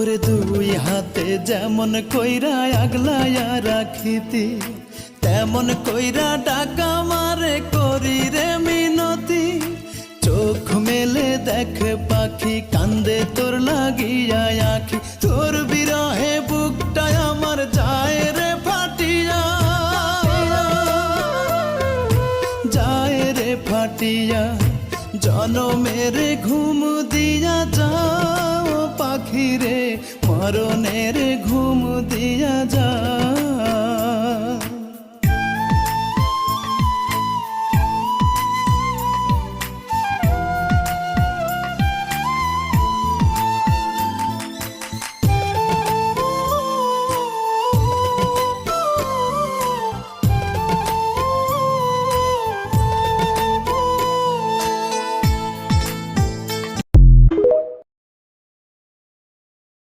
তোরে দুই হাতে যেমন কইরা আগলায়া রাখিতি, তেমন কইরা ডাকা মারে করি রে মিনতি। চোখ মেলে দেখ পাখি, কান্দে তোর লাগিয়া আখি, তোর বিরহে বুকটা আমার যায় রে ফাটিয়া, যায় রে ফাটিয়া। জনমের ঘুম দিয়া যাও পাখি রে, মরণের ঘুম দিয়া যাও।